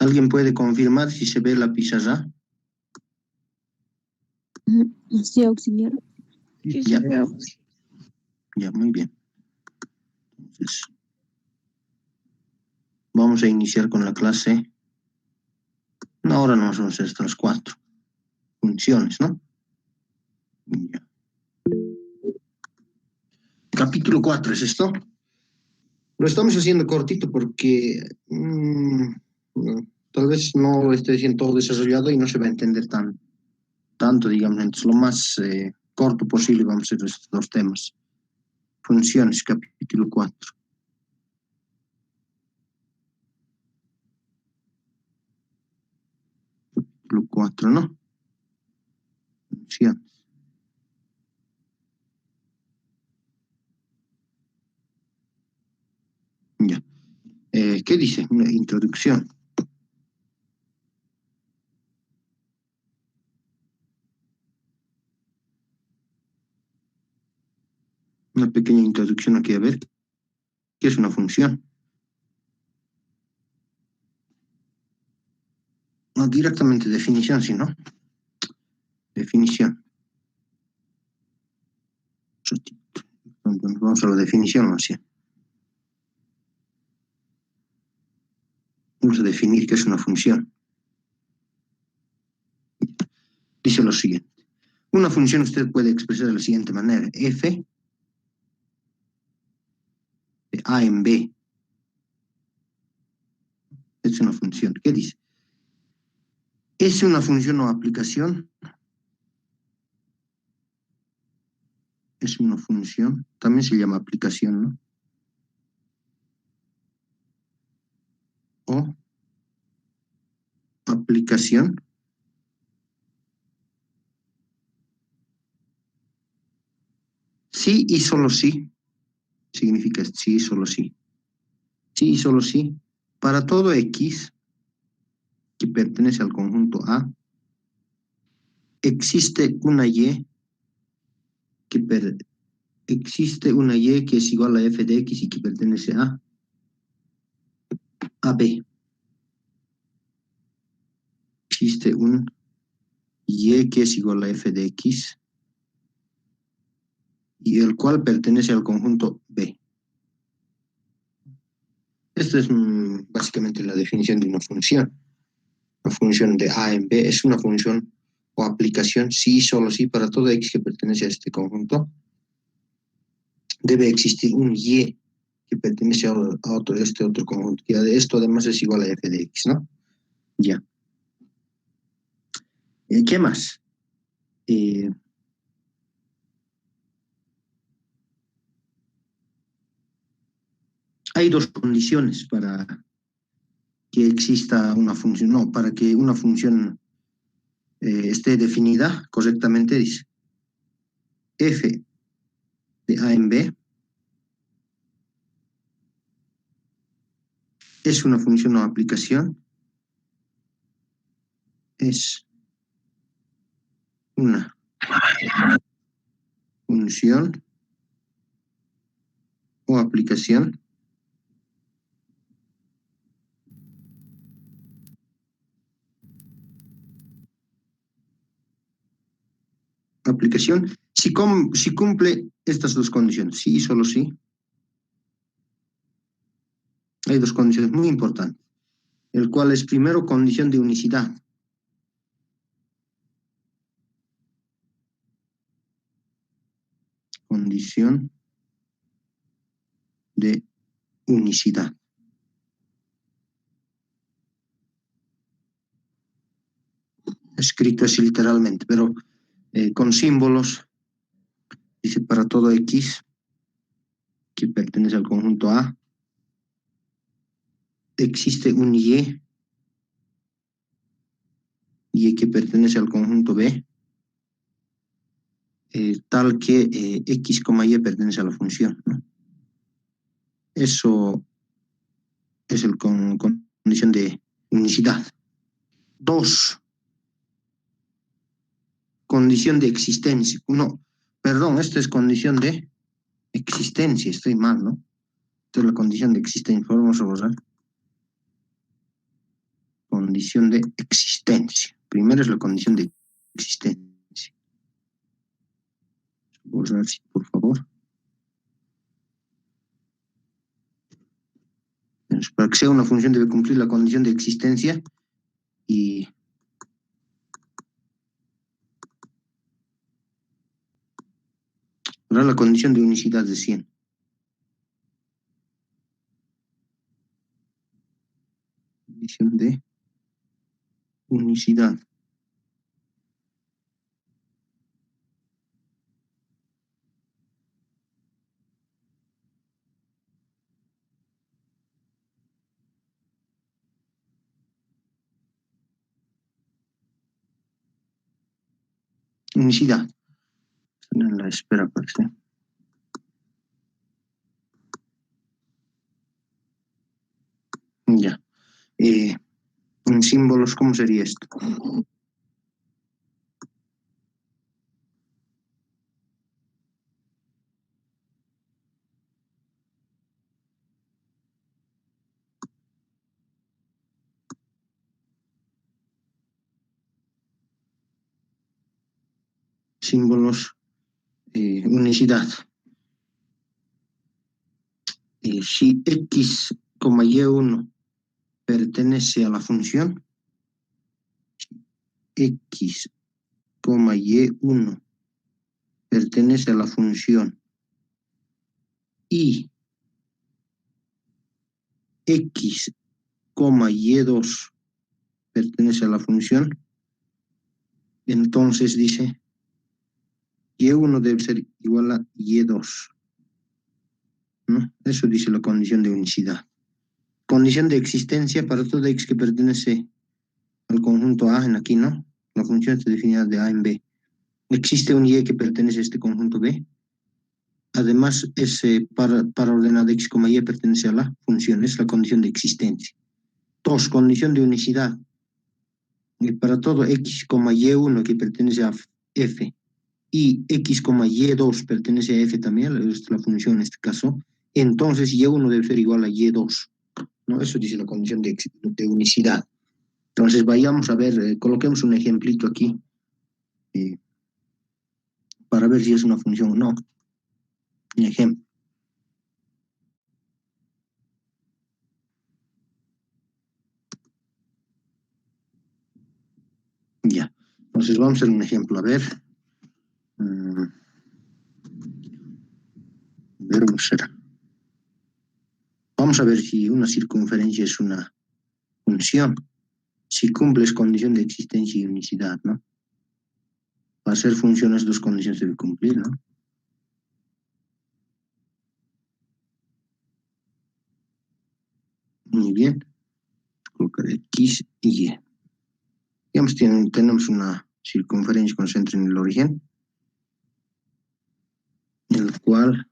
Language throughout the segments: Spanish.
¿Alguien puede confirmar si se ve la pizarra? Sí, auxiliar. Sí, Ya. se ve. Ya, muy bien. Entonces, vamos a iniciar con la clase. No, ahora no son estas 4 funciones, ¿no? Ya. Capítulo 4, ¿es esto? Lo estamos haciendo cortito porque tal vez no esté siendo todo desarrollado y no se va a entender tanto, digamos. Entonces, lo más corto posible vamos a hacer estos 2 temas. Funciones, capítulo 4. Capítulo 4, ¿no? Funciones. Ya. ¿Qué dice? Una introducción. Una pequeña introducción aquí a ver. ¿Qué es una función? No directamente definición, sino definición. Vamos a la definición, ¿no? Sí. Vamos a definir qué es una función. Dice lo siguiente. Una función usted puede expresar de la siguiente manera. F de A en B. Es una función. ¿Qué dice? ¿Es una función o aplicación? Es una función. También se llama aplicación, ¿no? O aplicación. Sí y solo sí. Significa sí y solo sí. Sí y solo sí. Para todo X que pertenece al conjunto A, existe una Y que es igual a f de x y que pertenece a B. Existe un Y que es igual a f de x y el cual pertenece al conjunto B. Esta es básicamente la definición de una función. Una función de A en B es una función o aplicación sí y solo sí para todo x que pertenece a este conjunto. Debe existir un Y que pertenece a este otro conjunto. Y esto además es igual a f de x, ¿no? Ya. ¿Qué más? Hay 2 condiciones para que exista una función, no, para que una función esté definida correctamente, dice f de A en B es una función o aplicación, es una función o aplicación si cumple estas 2 condiciones, sí y solo sí. Hay 2 condiciones muy importantes, el cual es primero condición de unicidad. Condición de unicidad. Escrito así literalmente, pero con símbolos. Dice para todo X que pertenece al conjunto A, existe un Y que pertenece al conjunto B, tal que X, Y pertenece a la función, ¿no? Eso es el condición de unicidad. 2, condición de existencia. No, perdón, esta es condición de existencia, estoy mal, ¿no? Esta es la condición de existencia. Vamos a borrar. condición de existencia. Primero es la condición de existencia. Borrar, por favor. Entonces, para que sea una función debe cumplir la condición de existencia y ahora la condición de unicidad de 100. Condición de unicidad. Unicidad. En la espera, parece. Ya. En símbolos, ¿cómo sería esto? Símbolos, unicidad. Si x, y1 pertenece a la función, x, y1 pertenece a la función y x, y2 pertenece a la función, entonces dice y1 debe ser igual a y2, ¿no? Eso dice la condición de unicidad. Condición de existencia para todo x que pertenece al conjunto A en aquí, ¿no? La función está definida de A en B. Existe un y que pertenece a este conjunto B. Además, para ordenar x, y pertenece a la función. Es la condición de existencia. Dos, condición de unicidad. Y para todo x, y1 que pertenece a f y x, y2 pertenece a f también, es la función en este caso, entonces y1 debe ser igual a y2, ¿no? Eso dice la condición de unicidad. Entonces vayamos a ver, coloquemos un ejemplito aquí para ver si es una función o no. Un ejemplo. Ya. Entonces vamos a hacer un ejemplo. A ver. ¿Cómo será? Vamos a ver si una circunferencia es una función. Si cumples condición de existencia y unicidad, ¿no? Para ser funciones, dos condiciones debe cumplir, ¿no? Muy bien. Colocar x y y. Digamos, tenemos una circunferencia con centro en el origen, el cual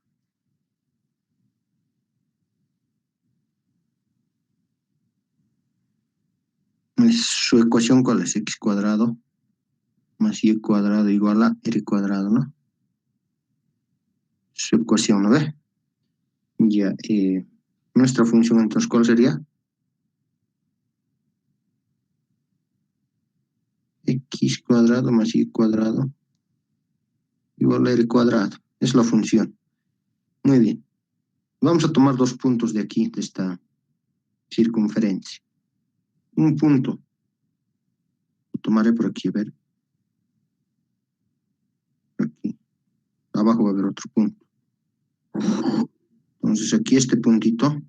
su ecuación, ¿cuál es? X cuadrado más y cuadrado igual a r cuadrado, ¿no? Su ecuación, ¿no ve? Ya, nuestra función entonces, ¿cuál sería? X cuadrado más y cuadrado igual a r cuadrado. Es la función. Muy bien. Vamos a tomar dos puntos de aquí, de esta circunferencia. Un punto. Lo tomaré por aquí, a ver. Aquí. Abajo va a haber otro punto. Entonces aquí este puntito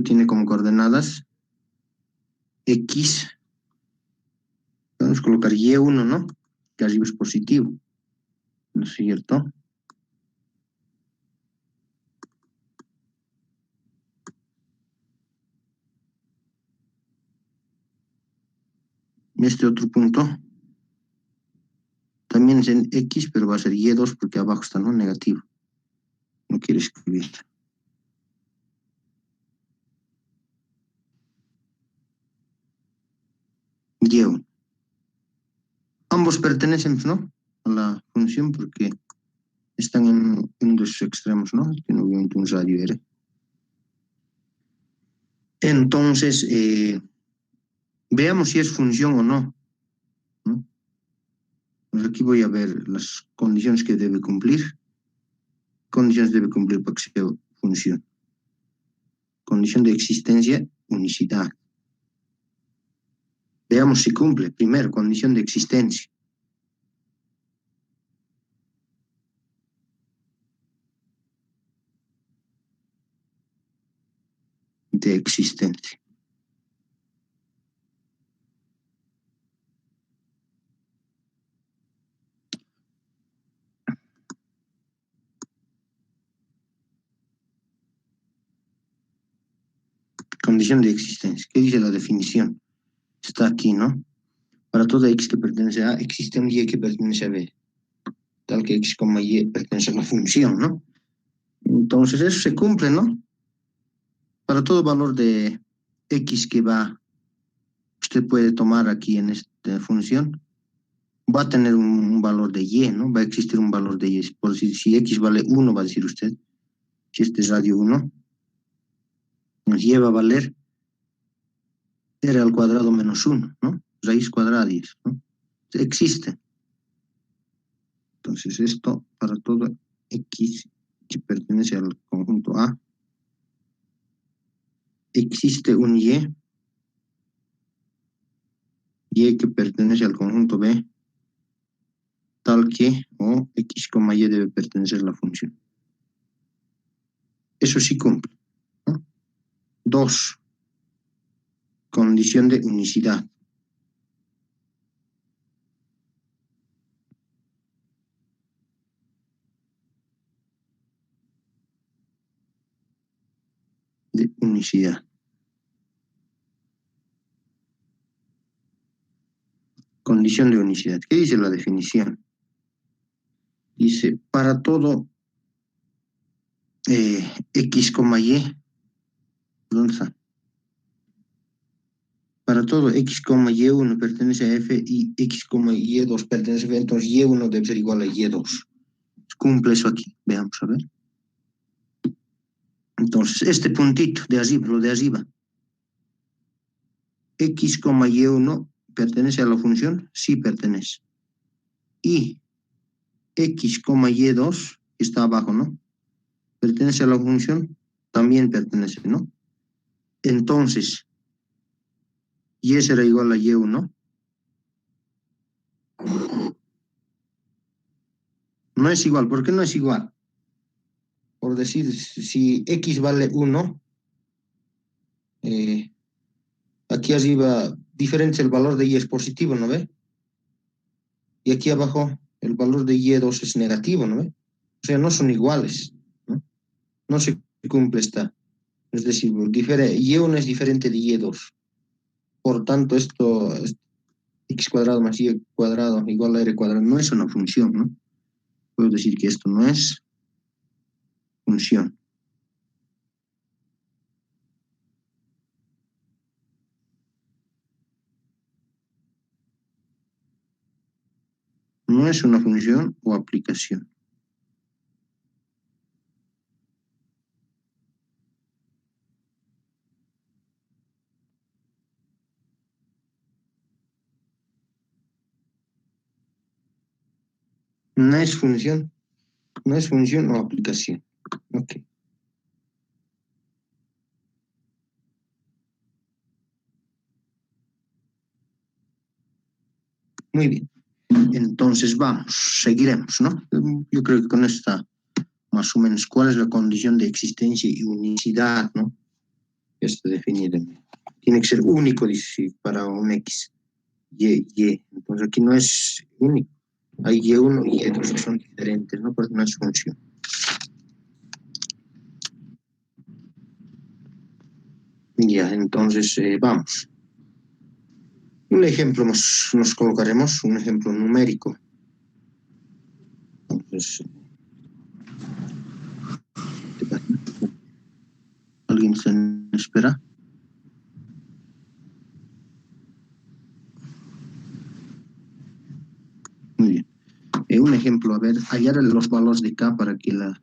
tiene como coordenadas x. Vamos a colocar y1, ¿no? Que arriba es positivo. ¿No es cierto? Este otro punto también es en x, pero va a ser y2 porque abajo está, ¿no? Negativo. No quiero escribir. Y1. Ambos pertenecen, ¿no? A la función porque están en dos extremos, ¿no? Tiene obviamente un radio R. Entonces, veamos si es función o no, ¿no? Pues aquí voy a ver las condiciones que debe cumplir. Condiciones debe cumplir para que sea función. Condición de existencia, unicidad. Veamos si cumple. Primero, condición de existencia. De existencia. Condición de existencia. ¿Qué dice la definición? Está aquí, ¿no? Para toda X que pertenece a A, existe un Y que pertenece a B. Tal que X, Y pertenece a la función, ¿no? Entonces eso se cumple, ¿no? Para todo valor de X que usted puede tomar aquí en esta función, va a tener un valor de Y, ¿no? Va a existir un valor de Y. Por decir, si X vale 1, va a decir usted, si este es radio 1, nos lleva a valer r al cuadrado menos 1, ¿no? Raíz cuadrada, ¿no? Existe. Entonces esto para todo X que pertenece al conjunto A, existe un Y que pertenece al conjunto B, tal que o X, Y debe pertenecer a la función. Eso sí cumple, ¿no? 2. Condición de unicidad. De unicidad. Condición de unicidad. ¿Qué dice la definición? Dice, para todo X, Y, ¿dónde está? Para todo X, Y1 pertenece a F y X, Y2 pertenece a F, entonces Y1 debe ser igual a Y2. Cumple eso aquí. Veamos, a ver. Entonces, este puntito de arriba, lo de arriba, X, Y1 pertenece a la función, sí pertenece. Y X, Y2 está abajo, ¿no? Pertenece a la función, también pertenece, ¿no? Entonces, Y será igual a Y1. No es igual. ¿Por qué no es igual? Por decir, si X vale 1, aquí arriba, diferente el valor de Y es positivo, ¿no ve? Y aquí abajo, el valor de Y2 es negativo, ¿no ve? O sea, no son iguales, ¿no? No se cumple esta. Es decir, Y1 es diferente de Y2. Por tanto, esto es X cuadrado más Y cuadrado igual a R cuadrado. No es una función, ¿no? Puedo decir que esto no es función. No es una función o aplicación. No es función. No es función o aplicación. Ok. Muy bien. Entonces vamos, seguiremos, ¿no? Yo creo que con esta, más o menos, ¿cuál es la condición de existencia y unicidad, ¿no? Esto definido. Tiene que ser único, dice, para un X. Y. Entonces aquí no es único. Hay Y1 y Y2 que son diferentes, ¿no? Porque no es función. Ya, entonces vamos. Un ejemplo nos colocaremos, un ejemplo numérico. Entonces, ¿alguien se espera? Muy bien. Un ejemplo, a ver, hallar los valores de K para que la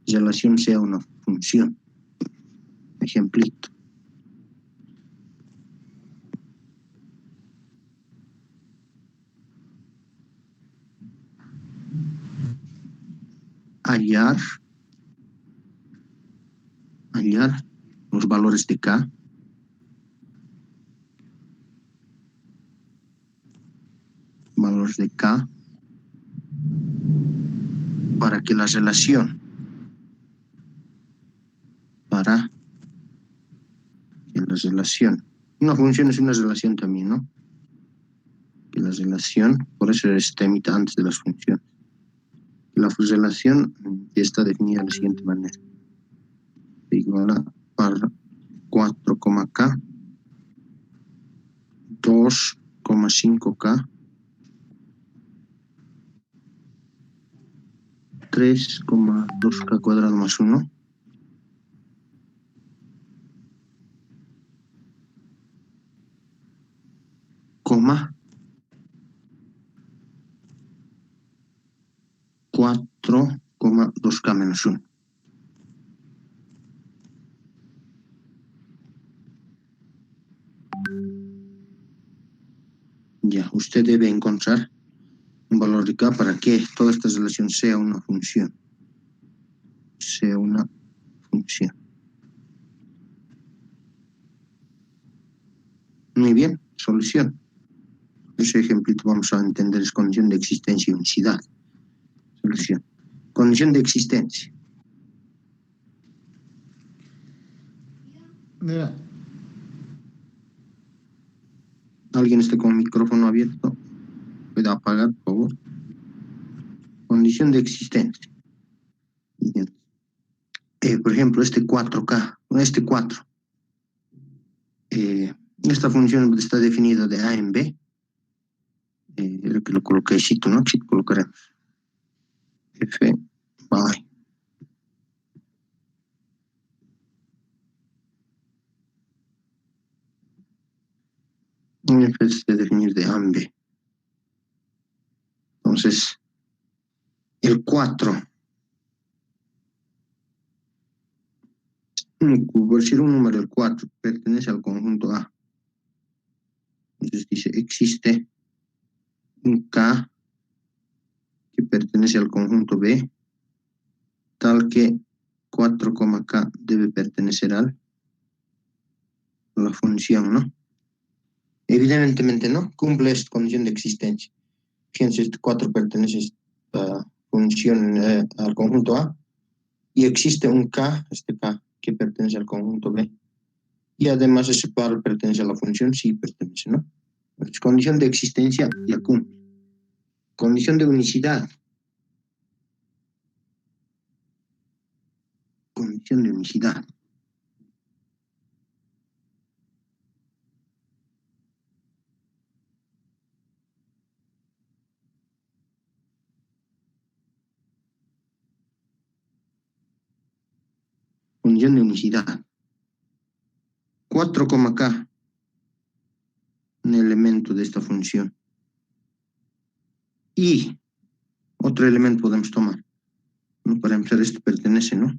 relación sea una función. Ejemplito. hallar los valores de K para que la relación una función es una relación también, ¿no? Que la relación, por eso está mitad antes de las funciones. La relación está definida de la siguiente manera: igual a par 4,k 2,5k 3,2k cuadrado más 1 coma 4,2k menos 1. Ya, usted debe encontrar un valor de K para que toda esta relación sea una función. Muy bien, solución. Ese ejemplito vamos a entender es condición de existencia y unicidad. Solución. Condición de existencia. Mira. ¿Alguien está con el micrófono abierto? ¿Puede apagar, por favor? Condición de existencia. Bien. Por ejemplo, este 4K, este 4. Esta función está definida de A en B. Lo que lo coloqué chito, ¿no? Chito colocaremos F by F es de definir de A en B. Entonces, el 4, por decir un número, el 4 pertenece al conjunto A. Entonces dice, existe un K que pertenece al conjunto B, tal que 4,K debe pertenecer a la función, ¿no? Evidentemente, ¿no? Cumple esta condición de existencia. Fíjense, este 4 pertenece a esta función al conjunto A, y existe un K, este K, que pertenece al conjunto B. Y además ese par pertenece a la función, sí pertenece, ¿no? Entonces, condición de existencia la cumple. Condición de unicidad. Condición de unicidad. Condición de unicidad. 4,K, un elemento de esta función. Y otro elemento podemos tomar, ¿no? Para empezar, esto pertenece, ¿no?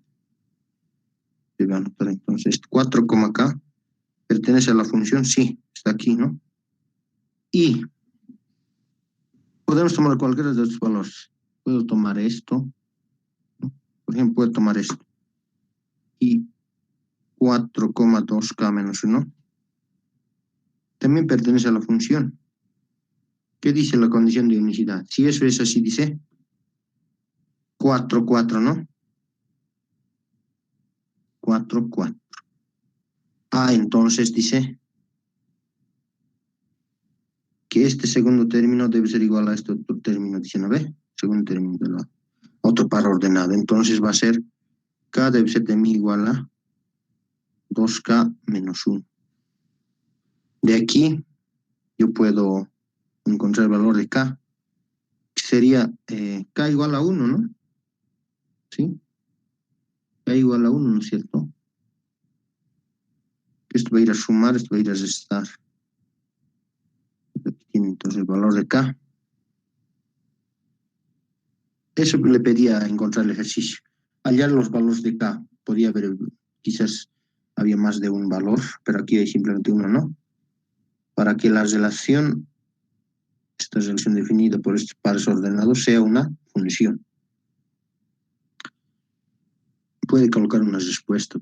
Debe anotar entonces 4,K pertenece a la función, sí, está aquí, ¿no? Y podemos tomar cualquiera de estos valores. Puedo tomar esto, ¿no? Por ejemplo, puedo tomar esto. Y 4,2K menos 1 también pertenece a la función. ¿Qué dice la condición de unicidad? Si eso es así, dice 4, 4, ¿no? 4, 4. Entonces dice que este segundo término debe ser igual a este otro término, dice, ¿no ve? Segundo término de la otro par ordenado. Entonces va a ser K debe ser de mí igual a 2K menos 1. De aquí yo puedo encontrar el valor de K, que sería K igual a 1, ¿no? ¿Sí? K igual a 1, ¿no es cierto? Esto va a ir a sumar, esto va a ir a restar. Aquí tiene entonces el valor de K. Eso le pedía encontrar el ejercicio. Hallar los valores de K. Podría haber, quizás había más de un valor, pero aquí hay simplemente uno, ¿no? Para que la relación, esta relación definida por estos pares ordenados, sea una función. puede colocar una respuesta,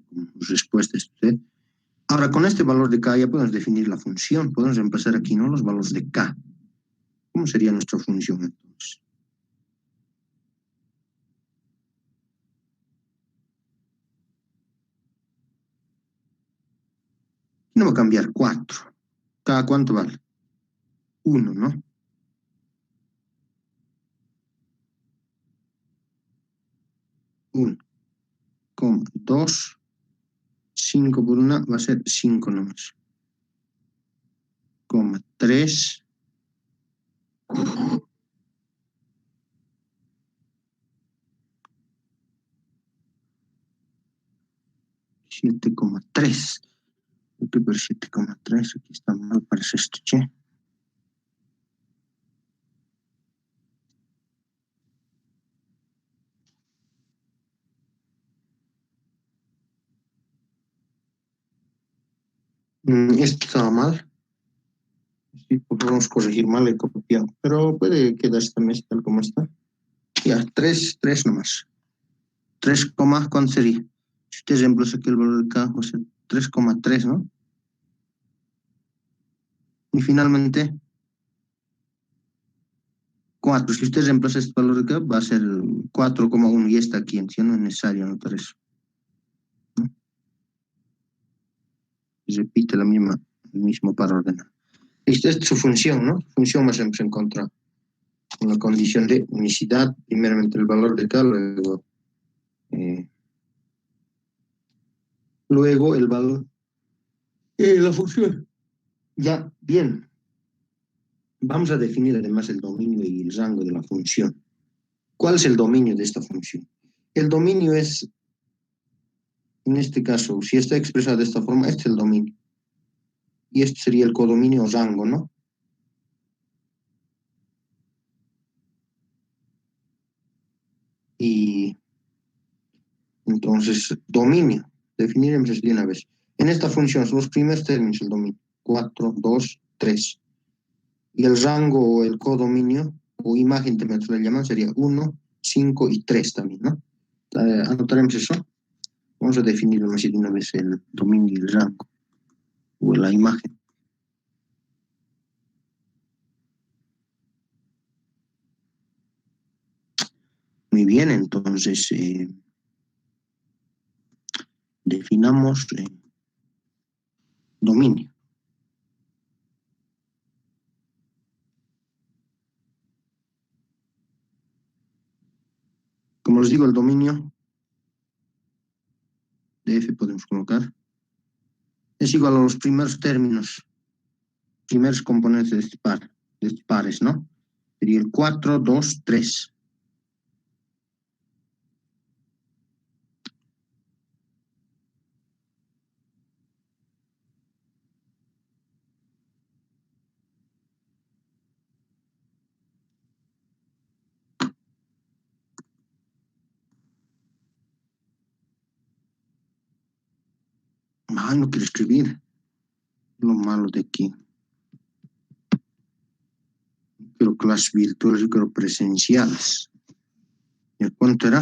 respuestas. ¿Sí? Ahora, con este valor de K ya podemos definir la función. Podemos empezar aquí, ¿no? Los valores de K. ¿Cómo sería nuestra función entonces? No va a cambiar 4. ¿K cuánto vale? 1, ¿no? 1, 2, 5 por 1 va a ser 5 nomás. 3, 7,3. Aquí por 7,3, aquí está mal, parece esto, che. Esto estaba mal. Sí, podemos corregir mal el copiado, pero puede quedarse también tal como está. Ya, 3 nomás. 3, ¿cuánto sería? Si usted reemplaza aquí el valor de K, va a ser 3,3, ¿no? Y finalmente, 4. Si usted reemplaza este valor de K, va a ser 4,1 y está aquí, ¿sí? No es necesario anotar eso, ¿no? Y repite el mismo para ordenar. Esta es su función, ¿no? Función más siempre se encuentra con la condición de unicidad, primeramente el valor de K, luego el valor de la función. Ya, bien. Vamos a definir además el dominio y el rango de la función. ¿Cuál es el dominio de esta función? El dominio es, en este caso, si está expresado de esta forma, este es el dominio. Y este sería el codominio o rango, ¿no? Y entonces, dominio. Definiremos de una vez. En esta función son los primeros términos del dominio. 4, 2, 3. Y el rango o el codominio, o imagen también se le llaman, sería 1, 5 y 3 también, ¿no? Anotaremos eso. Vamos a definirlo así de una vez el dominio y el rango, o la imagen. Muy bien, entonces definamos dominio. Como les digo, el dominio de F podemos colocar es igual a los primeros términos, primeros componentes de este par, de estos pares, ¿no? Sería el 4, 2, 3. Ah, no quiero escribir. Lo malo de aquí. No quiero clases virtuales, yo quiero presenciales. ¿Y cuánto era?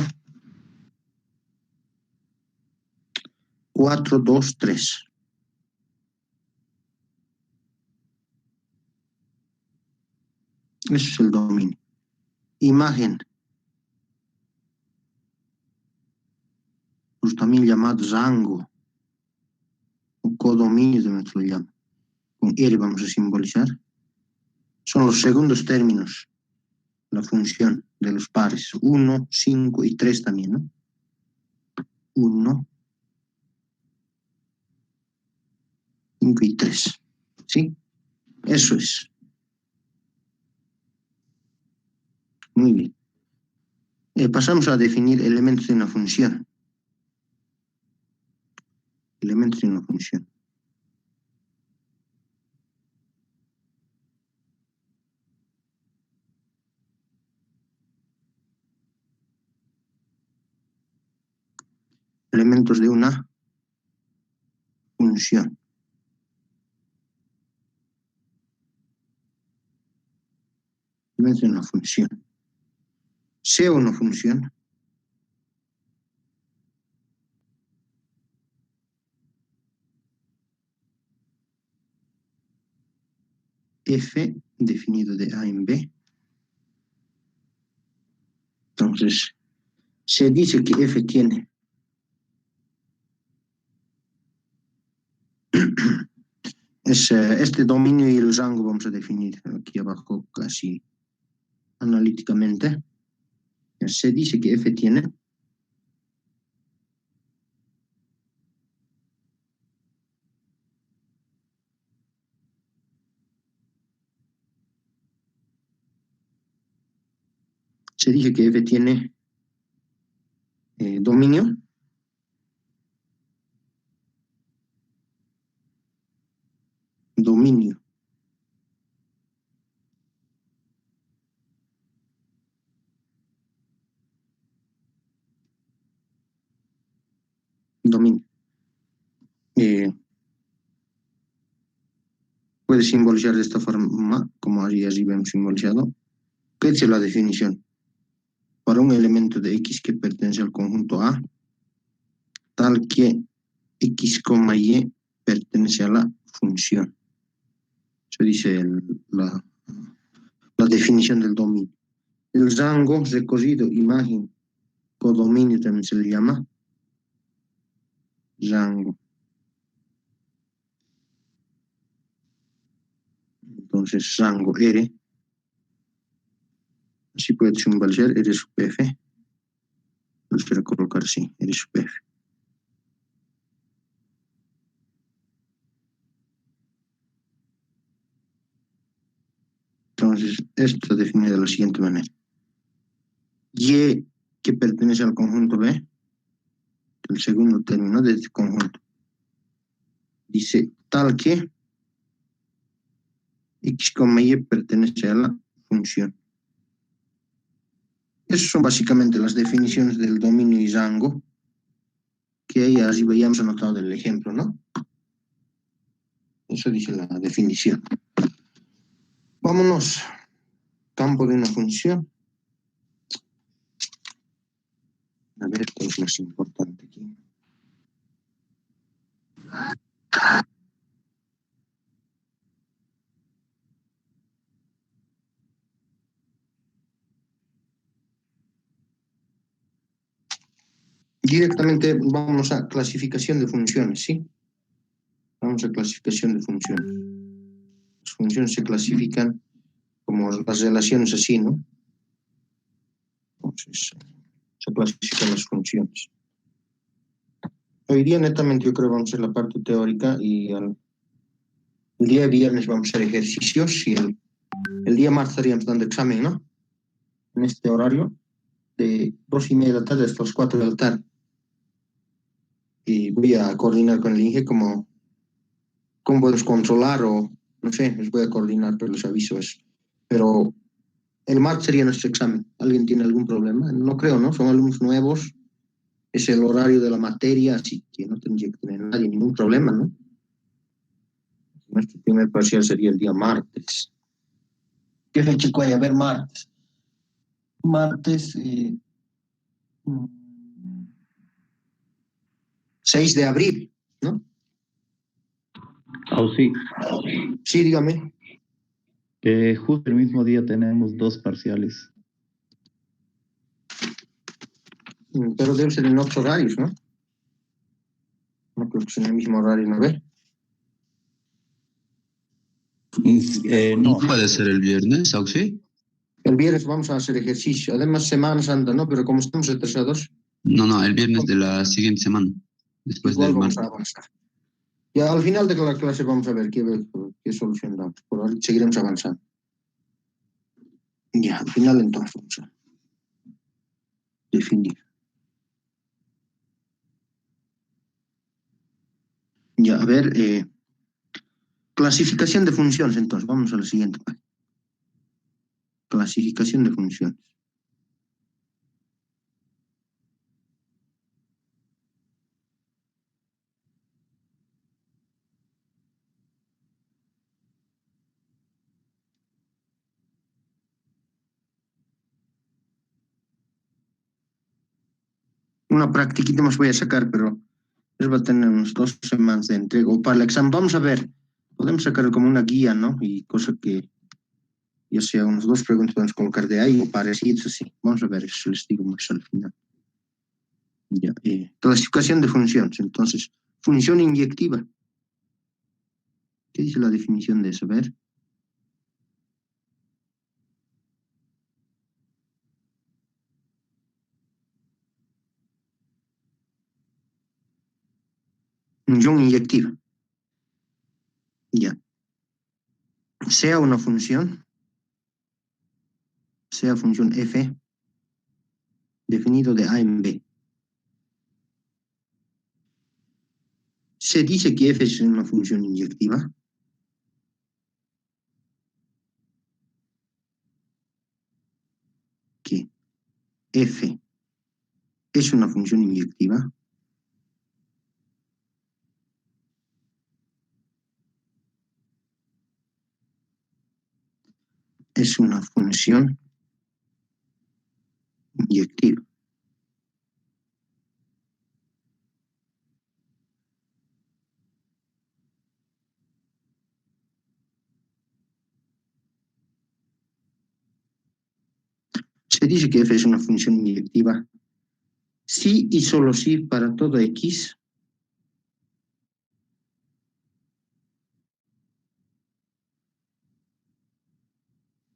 4, 2, 3. Ese es el dominio. Imagen. Pues también llamado rango. O codominio también se lo llama. Con R vamos a simbolizar. Son los segundos términos, la función de los pares. 1, 5 y 3 también, ¿no? 1, 5 y 3. ¿Sí? Eso es. Muy bien. Pasamos a definir elementos de una función. Elementos de una función. Elementos de una función. Elementos de una función. Sea una función F definido de A en B. Entonces, se dice que F tiene este dominio y el rango vamos a definir aquí abajo casi analíticamente. Se dice que F tiene dominio dominio dominio puede simbolizar de esta forma, como allí vemos simbolizado. ¿Qué dice la definición? Para un elemento de X que pertenece al conjunto A, tal que X, Y pertenece a la función. Eso dice la definición del dominio. El rango, recorrido, imagen, codominio también se le llama rango. Entonces, rango R, así puede simbolizar R sub F. Prefiero colocar así, R sub F. Entonces, esto se define de la siguiente manera. Y que pertenece al conjunto B, el segundo término de este conjunto. Dice tal que X, Y pertenece a la función. Esas son básicamente las definiciones del dominio y rango que ahí arriba ya hemos anotado del ejemplo, ¿no? Eso dice la definición. Vámonos. Campo de una función. A ver qué es más importante aquí. Directamente vamos a clasificación de funciones, ¿sí? Vamos a clasificación de funciones. Las funciones se clasifican como las relaciones así, ¿no? Entonces, se clasifican las funciones. Hoy día netamente yo creo que vamos a hacer la parte teórica y el día viernes vamos a hacer ejercicios y el día martes estaríamos dando examen, ¿no? En este horario de 2:30 de la tarde hasta las 4 de la tarde. Y voy a coordinar con el INGE cómo podemos controlar o, no sé, les voy a coordinar, pero les aviso eso. Pero el martes sería nuestro examen. ¿Alguien tiene algún problema? No creo, ¿no? Son alumnos nuevos, es el horario de la materia, así que no tendría que tener nadie ningún problema, ¿no? Nuestro primer parcial sería el día martes. ¿Qué fecha puede haber martes? Martes 6 de abril, ¿no? Oh, sí. Sí, dígame. Justo el mismo día tenemos 2 parciales. Pero debe ser en otros horarios, ¿no? No creo que sea en el mismo horario, ¿no ve? No. ¿Puede ser el viernes, Auxi? El viernes vamos a hacer ejercicio. Además, Semana Santa, ¿no? Pero como estamos retrasados, No, el viernes de la siguiente semana, después igual del vamos a martes. avanzar. Ya al final de la clase vamos a ver qué solución damos. Por ahora seguiremos avanzando. Ya, al final entonces vamos a definir. Ya, a ver, clasificación de funciones entonces. Vamos a la siguiente página. Clasificación de funciones. Una practiquita más voy a sacar, pero les va a tener unos 2 semanas de entrega. O para el examen, vamos a ver. Podemos sacar como una guía, ¿no? Y cosa que, ya sea unas 2 preguntas podemos colocar de ahí o parecidos así. Vamos a ver, eso les digo más al final. Ya, clasificación de funciones. Entonces, función inyectiva. ¿Qué dice la definición de eso? A ver. Función inyectiva. Ya. Sea una función, sea función f, definido de a en b. Se dice que f es una función inyectiva. Que f es una función inyectiva. Es una función inyectiva. Se dice que f es una función inyectiva si y solo si para todo x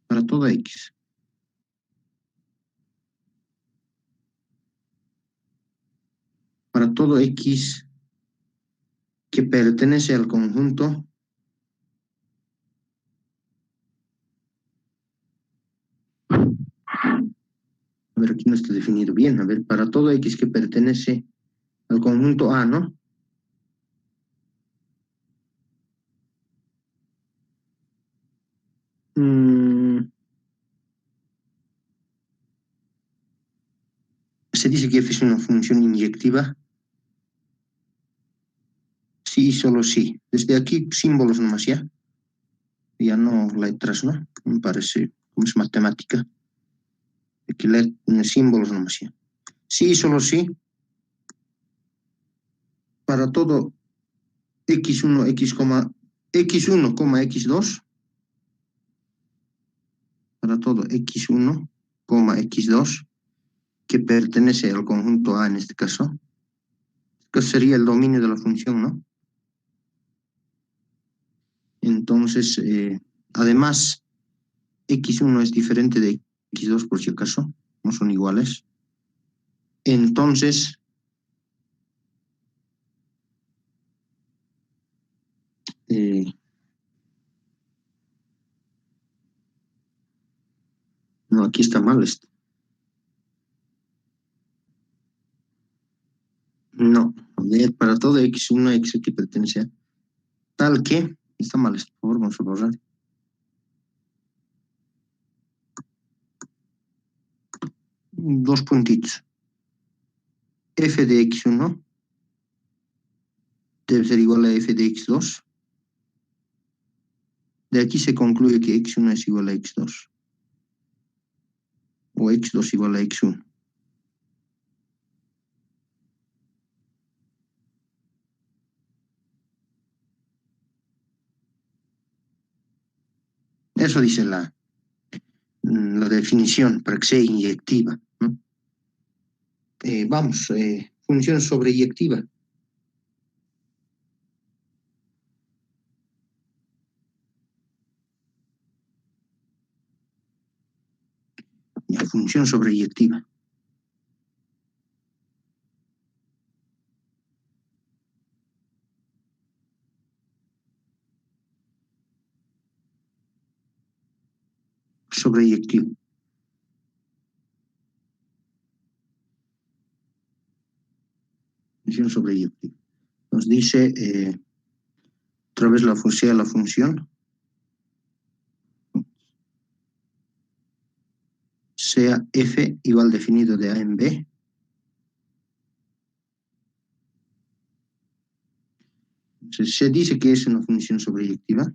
para todo x para todo x que pertenece al conjunto a ver, aquí no está definido bien, a ver, para todo x que pertenece al conjunto A, ¿no? Se dice que f es una función inyectiva sí y solo sí. Desde aquí símbolos nomás ya no letras, ¿no? Me parece como es matemática. Aquí símbolos nomás ya. Sí y solo sí para todo x1, x1, x2 para todo x1, x2 que pertenece al conjunto A en este caso, que sería el dominio de la función, ¿no? Entonces, además, x1 es diferente de x2 por si acaso, no son iguales. Entonces, no, aquí está mal esto. No, para todo x1, x que pertenece a tal que, está mal esto, por favor, vamos a borrar. Dos puntitos. F de x1 debe ser igual a f de x2. De aquí se concluye que x1 es igual a x2. O x2 igual a x1. Eso dice la definición para que sea inyectiva, ¿no? Vamos, función sobreyectiva. Función sobreyectiva. Sobreyectivo. Función sobreyectiva. Nos dice otra vez la función sea f igual definido de a en b. Entonces, se dice que es una función sobreyectiva.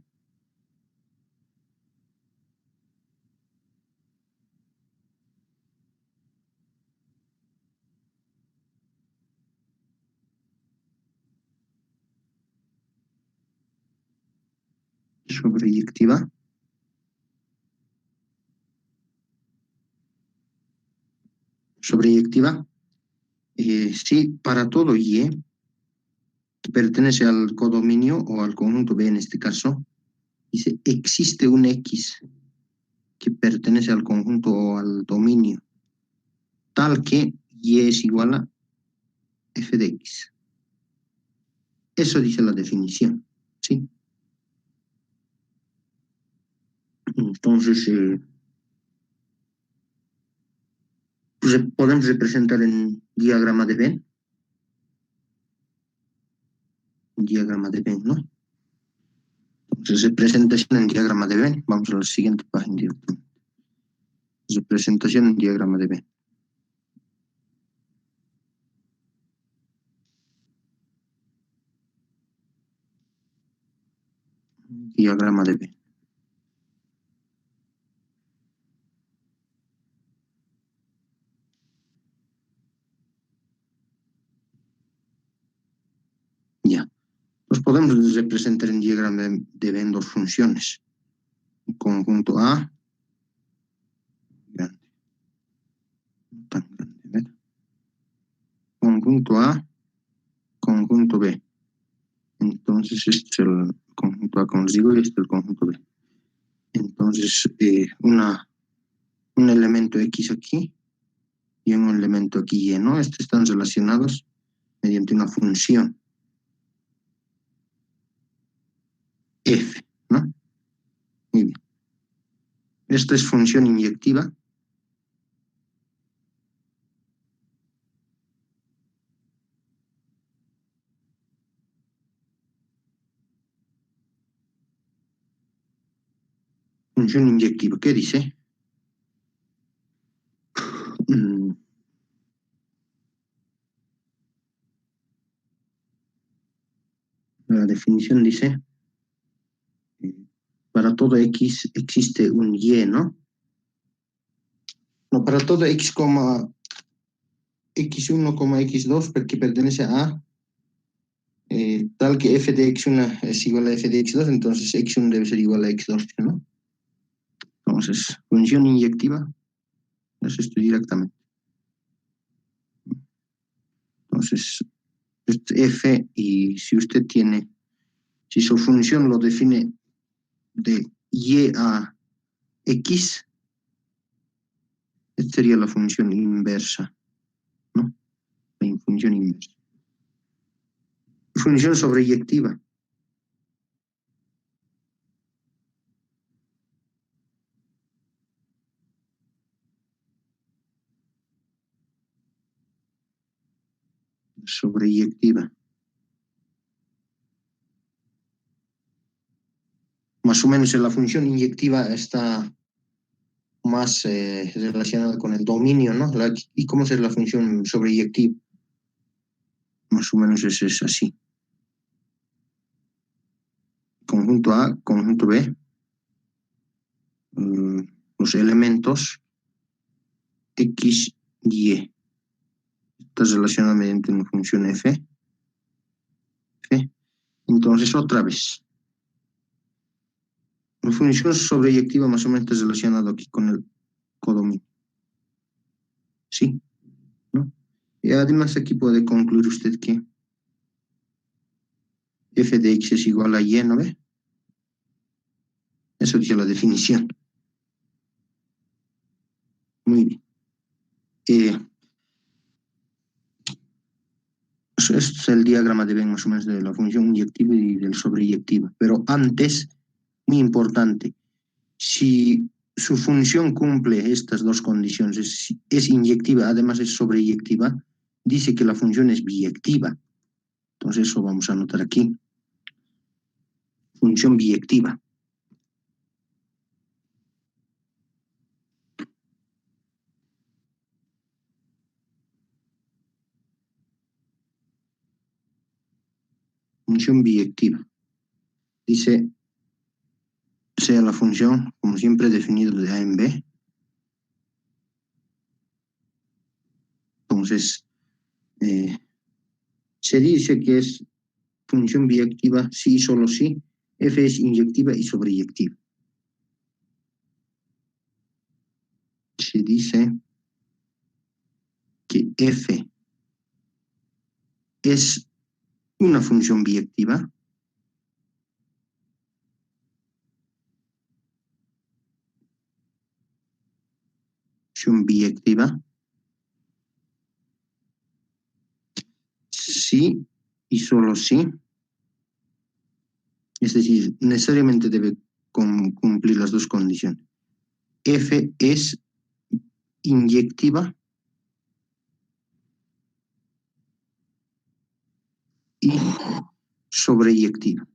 sobreyectiva. Sobreyectiva. Si para todo Y que pertenece al codominio o al conjunto B en este caso, dice existe un X que pertenece al conjunto o al dominio, tal que Y es igual a f de X. Eso dice la definición, ¿sí? Entonces, pues podemos representar en diagrama de Venn. Diagrama de Venn, ¿no? Entonces, representación en diagrama de Venn. Vamos a la siguiente página. Representación en diagrama de Venn. Diagrama de Venn. Ya. Pues podemos representar en diagrama de Venn dos funciones. Conjunto A, grande, no tan grande, ¿verdad? Conjunto A, conjunto B. Entonces, este es el conjunto A, como les digo, y este es el conjunto B. Entonces, un elemento X aquí y un elemento aquí Y, ¿no? Estos están relacionados mediante una función F, ¿no? Muy bien. Esta es función inyectiva. Función inyectiva, ¿qué dice? La definición dice, para todo X existe un Y, ¿no? No, para todo X, X1, X2, que pertenece a tal que f de x1 es igual a f de x2, entonces x1 debe ser igual a x2, ¿no? Entonces, función inyectiva, es esto directamente. Entonces, f, y si usted tiene, si su función lo define de y a x, esta sería la función inversa, ¿no? La función inversa. Función sobreyectiva. Sobreyectiva. Más o menos en la función inyectiva está más relacionada con el dominio, ¿no? ¿Y cómo es la función sobreyectiva? Más o menos es así. Conjunto A, conjunto B. Los elementos X, Y. Está relacionado mediante una función F. Entonces, otra vez. La función sobreyectiva más o menos está relacionada aquí con el codominio. ¿Sí? ¿No? Y además aquí puede concluir usted que f de x es igual a y, ¿no ve? Eso dice la definición. Muy bien. Este es el diagrama de Venn más o menos de la función inyectiva y del sobreyectiva. Pero antes, muy importante, si su función cumple estas dos condiciones, es inyectiva, además es sobreyectiva, dice que la función es biyectiva. Entonces eso vamos a anotar aquí. Función biyectiva. Función biyectiva. Dice, sea la función, como siempre, definido de A en B. Entonces, se dice que es función biyectiva si y solo si F es inyectiva y sobreyectiva. Se dice que F es una función biyectiva sí y solo sí, es decir, necesariamente debe cumplir las dos condiciones. F es inyectiva y sobreyectiva.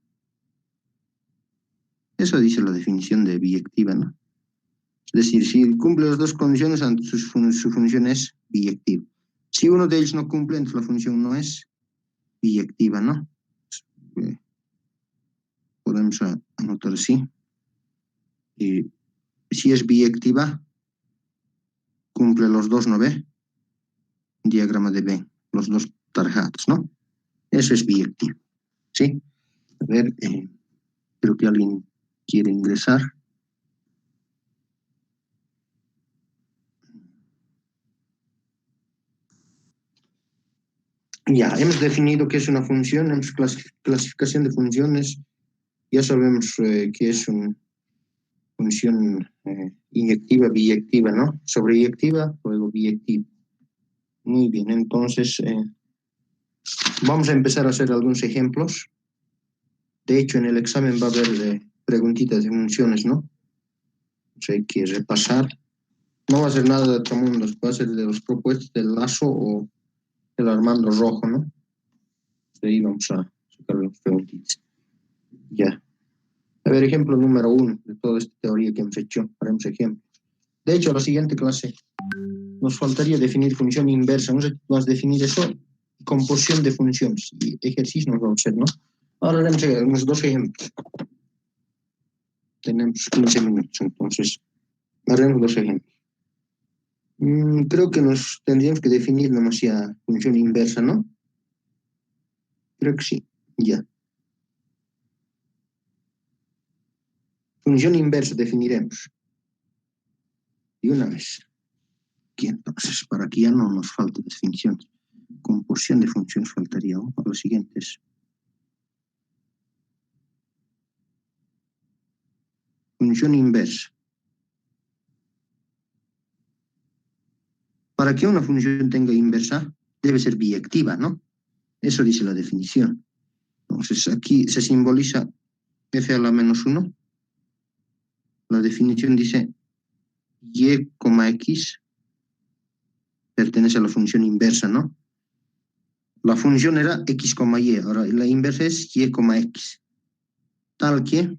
Eso dice la definición de biyectiva, ¿no? Es decir, si cumple las dos condiciones, su función es biyectiva. Si uno de ellos no cumple, entonces la función no es biyectiva, ¿no? Podemos anotar así. Si es biyectiva, cumple los dos, ¿no ve? Diagrama de Venn, los dos tarjados, ¿no? Eso es biyectivo, ¿sí? A ver, creo que alguien quiere ingresar. Ya, hemos definido qué es una función, hemos clasificación de funciones, ya sabemos que es una función inyectiva, biyectiva, ¿no? Sobreyectiva, luego biyectiva. Muy bien, entonces vamos a empezar a hacer algunos ejemplos. De hecho, en el examen va a haber preguntitas de funciones, ¿no? Entonces hay que repasar. No va a ser nada de otro mundo, va a ser de los propuestos del Lazo o el Armando Rojo, ¿no? De ahí vamos a sacar las preguntitas. Ya. A ver, ejemplo número 1 de toda esta teoría que hemos hecho. Haremos ejemplos. De hecho, la siguiente clase nos faltaría definir función inversa. Vamos a definir eso, composición de funciones. Y ejercicio nos vamos a hacer, ¿no? Ahora haremos unos dos ejemplos. Tenemos 15 minutos, entonces haremos dos ejemplos. Creo que nos tendríamos que definir nomás ya función inversa, ¿no? Creo que sí, ya. Función inversa definiremos. Y una vez. Aquí, entonces, para aquí ya no nos falta definición. Composición de funciones faltaría. ¿No? Para los siguientes. Función inversa. Para que una función tenga inversa, debe ser biyectiva, ¿no? Eso dice la definición. Entonces, aquí se simboliza f a la menos 1. La definición dice y, x pertenece a la función inversa, ¿no? La función era x, y. Ahora, la inversa es y, x. Tal que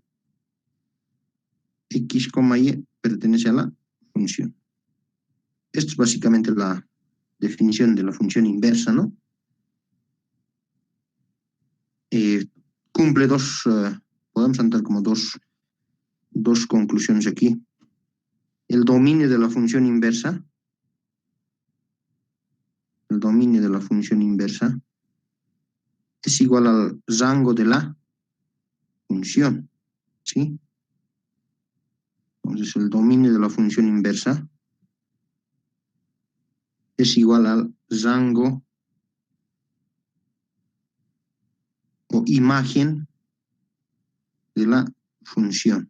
x, y pertenece a la función. Esto es básicamente la definición de la función inversa, ¿no? Cumple podemos anotar como dos conclusiones aquí. El dominio de la función inversa, es igual al rango de la función, ¿sí? Entonces, el dominio de la función inversa es igual al rango o imagen de la función.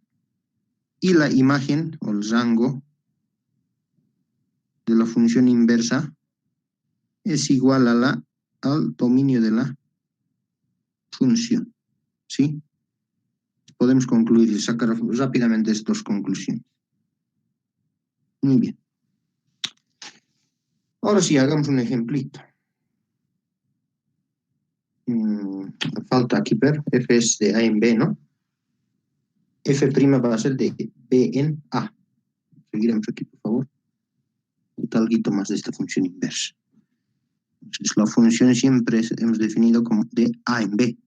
Y la imagen o el rango de la función inversa es igual a al dominio de la función, ¿sí? Podemos concluir y sacar rápidamente estas conclusiones. Muy bien. Ahora sí, hagamos un ejemplito. Falta aquí ver, f es de a en b, ¿no? F' va a ser de b en a. Seguiremos aquí, por favor. Algo más de esta función inversa. Entonces, la función siempre hemos definido como de a en b.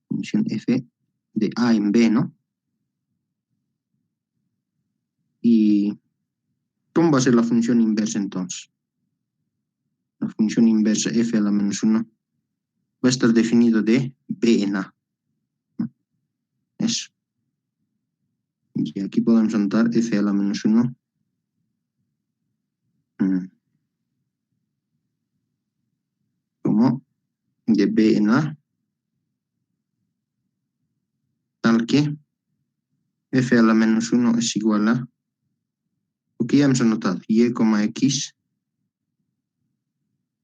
Función f de a en b, ¿no? ¿Y cómo va a ser la función inversa entonces? La función inversa f a la menos 1 va a estar definido de b en a. Eso. Y aquí podemos anotar f a la menos 1 como de b en a, tal que f a la menos 1 es igual a, porque ya hemos anotado, y, x,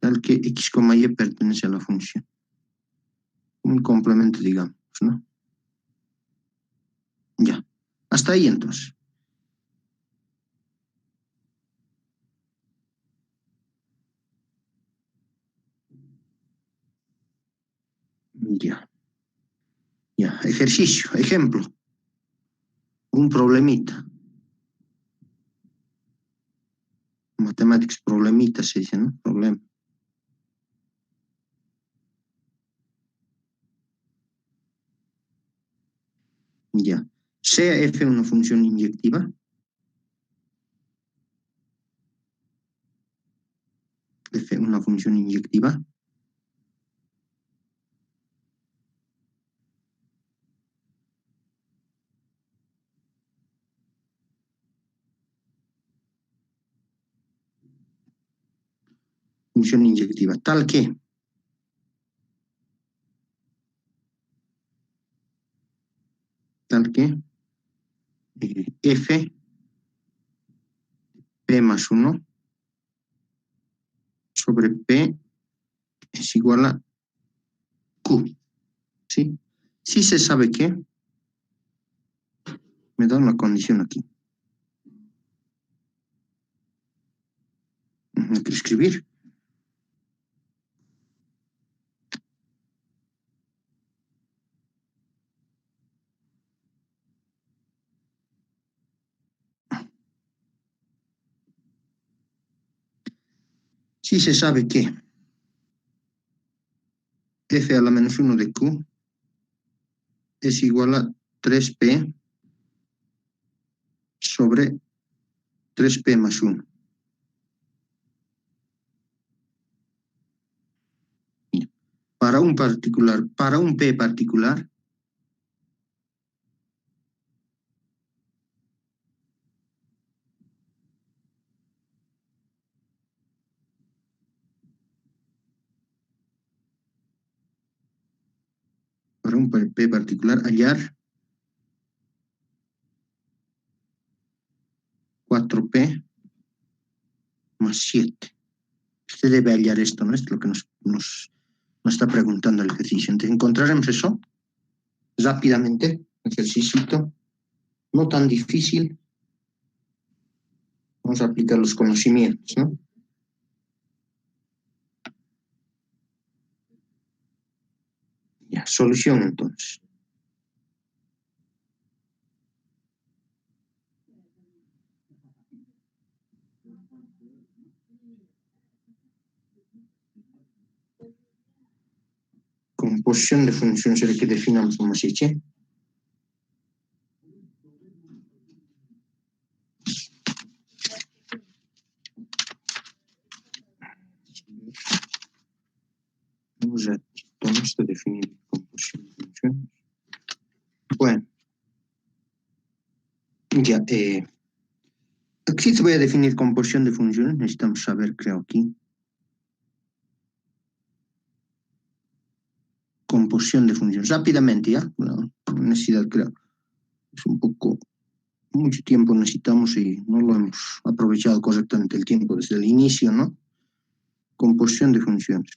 tal que x, y pertenece a la función. Un complemento, digamos, ¿no? Ya. Hasta ahí, entonces. Ya. Ya. Ejercicio, ejemplo. Un problemita. Matemáticas, problemita se dice, ¿no? Problema. Ya. Sea f una función inyectiva. F una función inyectiva. Función inyectiva. Tal que f p más 1 sobre p es igual a q. ¿Sí? Si se sabe que, me da una condición aquí. Hay que escribir. Si se sabe que f a la menos 1 de q es igual a 3p sobre 3p más 1. Para un p particular, hallar 4p más 7. Usted debe hallar esto, ¿no? Es lo que nos está preguntando el ejercicio. Entonces, encontraremos eso rápidamente, ejercicio, no tan difícil. Vamos a aplicar los conocimientos, ¿no? Ya, solución entonces. Composición de funciones que definamos como así, ¿sí? Vamos a definir composición de funciones. Bueno, ya, aquí te voy a definir composición de funciones. Necesitamos saber, creo, aquí. Composición de funciones. Rápidamente, ¿ya? La necesidad, creo. Es un poco, mucho tiempo necesitamos y no lo hemos aprovechado correctamente el tiempo desde el inicio, ¿no? Composición de funciones.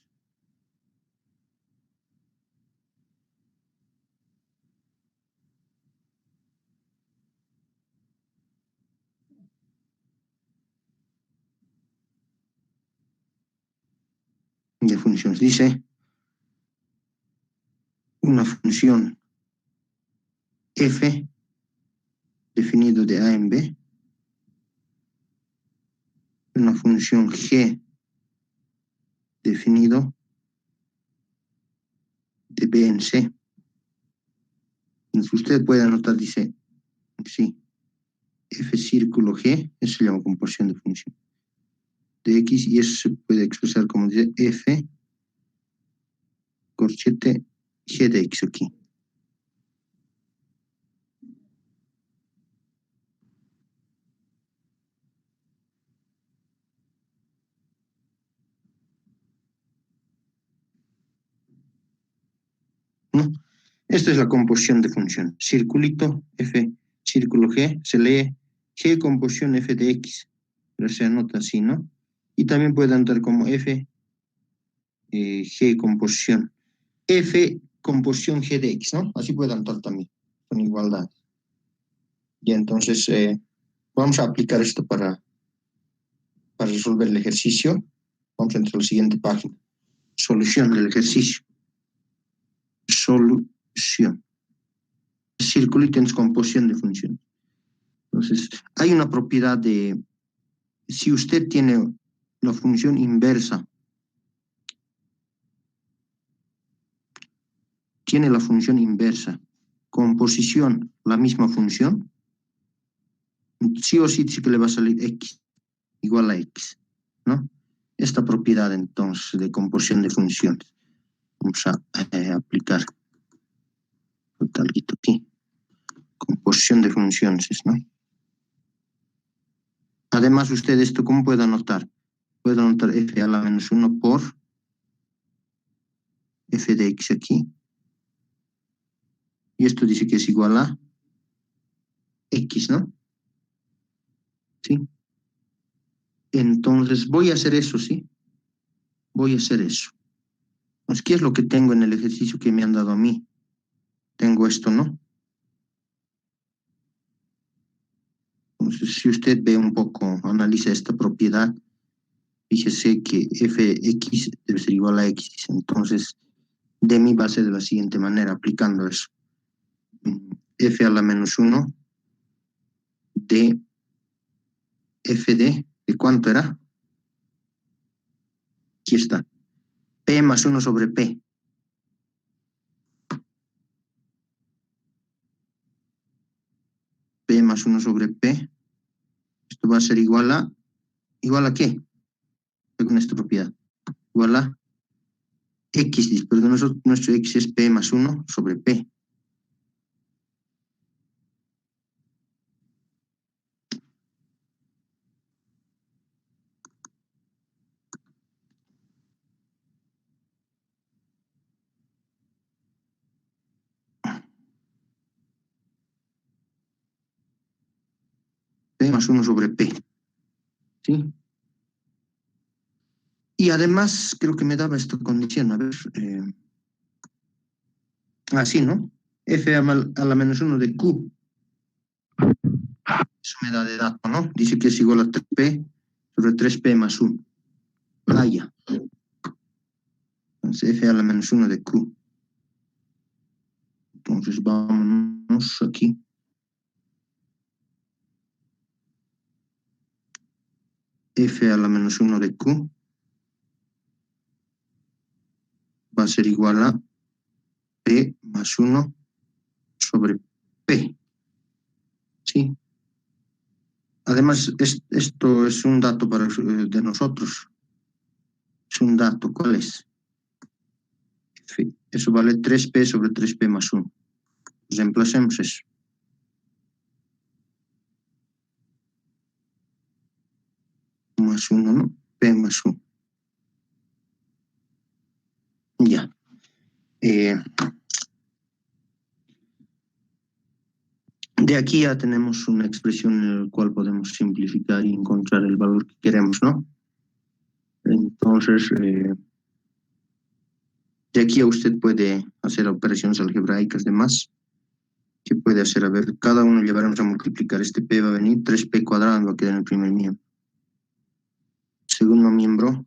De funciones. Dice una función f definido de a en b, una función g definido de b en c. Entonces usted puede anotar, dice, sí, f círculo g, eso se llama composición de función de x, y eso se puede expresar como dice f corchete g de x aquí. ¿no? Esta es la composición de función. Circulito f, círculo g, se lee g composición f de x, pero se anota así, ¿no? Y también puede anotar como f, g composición, f composición g de x, ¿no? Así puede anotar también, con igualdad. Y entonces vamos a aplicar esto para resolver el ejercicio. Vamos a entrar a la siguiente página. Solución del ejercicio. Solución. Circulito en descomposición de funciones. Entonces, hay una propiedad de, si usted tiene la función inversa, composición, la misma función, sí o sí dice que le va a salir x igual a x, ¿no? Esta propiedad, entonces, de composición de funciones. Vamos a aplicar algo aquí. Composición de funciones, ¿no? Además, usted esto, ¿cómo puede anotar? Puede anotar f a la menos 1 por f de x aquí. Y esto dice que es igual a x, ¿no? ¿Sí? Entonces, voy a hacer eso, ¿sí? Voy a hacer eso. Pues, ¿qué es lo que tengo en el ejercicio que me han dado a mí? Tengo esto, ¿no? Entonces, si usted ve un poco, analiza esta propiedad, fíjese que fx debe ser igual a x. Entonces, de mi va a ser de la siguiente manera, aplicando eso. F a la menos 1 de f ¿de cuánto era? Aquí está. P más 1 sobre P. P más 1 sobre P. Esto va a ser igual a ¿qué? Con esta propiedad. Igual a x, perdón, nuestro x es P más 1 sobre P. P más 1 sobre P. ¿Sí? Y además, creo que me daba esta condición. A ver. Así, ¿no? F a la menos 1 de Q. Eso me da de dato, ¿no? Dice que es igual a 3P sobre 3P más 1. Ah, ya. Entonces, F a la menos 1 de Q. Entonces, vámonos aquí. F a la menos 1 de Q va a ser igual a P más 1 sobre P. ¿Sí? Además, esto es un dato de nosotros. Es un dato. ¿Cuál es? Eso vale 3P sobre 3P más 1. Reemplacemos eso. Más 1, ¿no? P más 1. Ya. De aquí ya tenemos una expresión en la cual podemos simplificar y encontrar el valor que queremos, ¿no? Entonces, de aquí a usted puede hacer operaciones algebraicas demás. ¿Qué puede hacer? A ver, cada uno llevaremos a multiplicar. Este P va a venir, 3P cuadrado va a quedar en el primer miembro. Segundo miembro,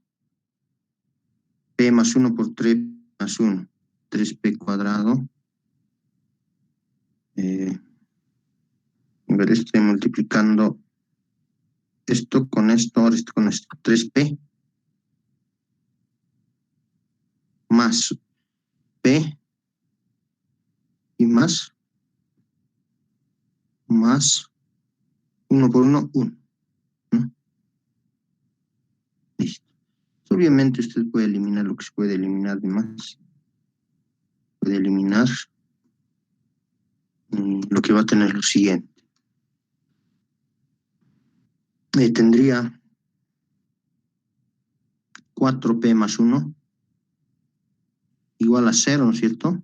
P más 1 por 3 más 1. 3P cuadrado. A ver, estoy multiplicando esto con esto, ahora esto con esto. 3P más P y más 1 por 1, 1. ¿No? Listo. Obviamente usted puede eliminar lo que se puede eliminar de más. Puede eliminar lo que va a tener lo siguiente. Tendría 4P más 1 igual a 0, ¿no es cierto?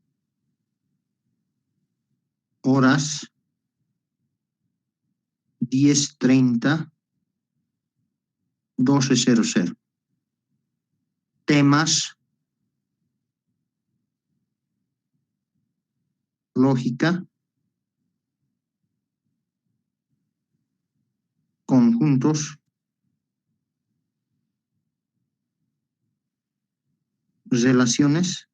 horas 10:30, 12:00. Temas: lógica, conjuntos, relaciones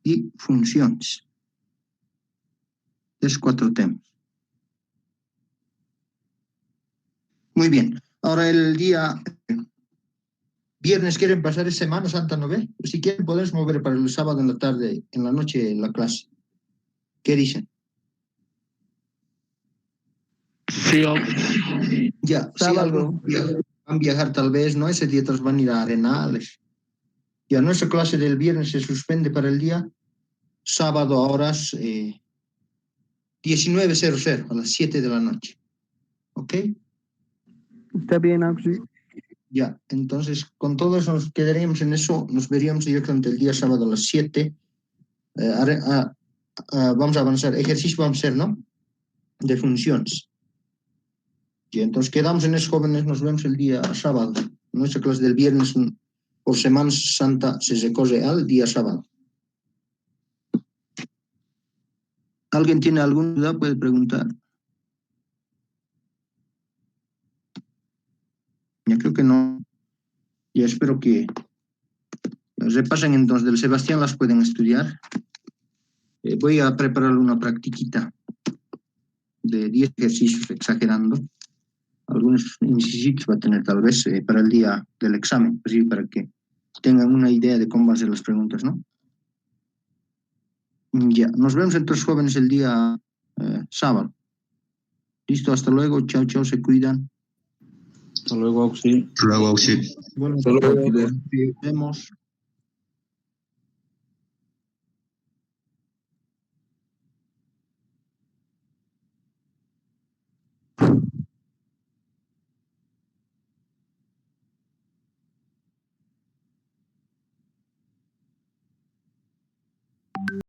y funciones. Es 4 temas. Muy bien. Ahora el día viernes quieren pasar es Semana Santa, ¿no ve? Si quieren podemos mover para el sábado en la tarde, en la noche la clase. ¿Qué dicen? Sí, Ya, sí, sábado. algunos van a viajar tal vez, ¿no? Ese día otros van a ir a Arenales. Ya nuestra clase del viernes se suspende para el día sábado a horas 19:00, a las 7 de la noche. ¿Ok? Está bien, Auxi. Ya, entonces con todo eso nos quedaríamos en eso, nos veríamos directamente el día sábado a las 7. Vamos a avanzar, ejercicio vamos a hacer, ¿no? De funciones. Y entonces quedamos en eso, jóvenes, nos vemos el día sábado. Nuestra clase del viernes por Semana Santa se recoge al día sábado. ¿Alguien tiene alguna duda? Puede preguntar. Yo creo que no. Ya espero que repasen entonces del Sebastián, las pueden estudiar. Voy a preparar una practiquita de 10 ejercicios, exagerando. Algunos ejercicios va a tener tal vez para el día del examen, así para que tengan una idea de cómo van a ser las preguntas, ¿no? Ya, nos vemos entonces, jóvenes, el día sábado. Listo, hasta luego, chao, chao, se cuidan. Hasta luego, Auxi. Hasta luego, Auxi. Igualmente, Hasta luego. nos vemos.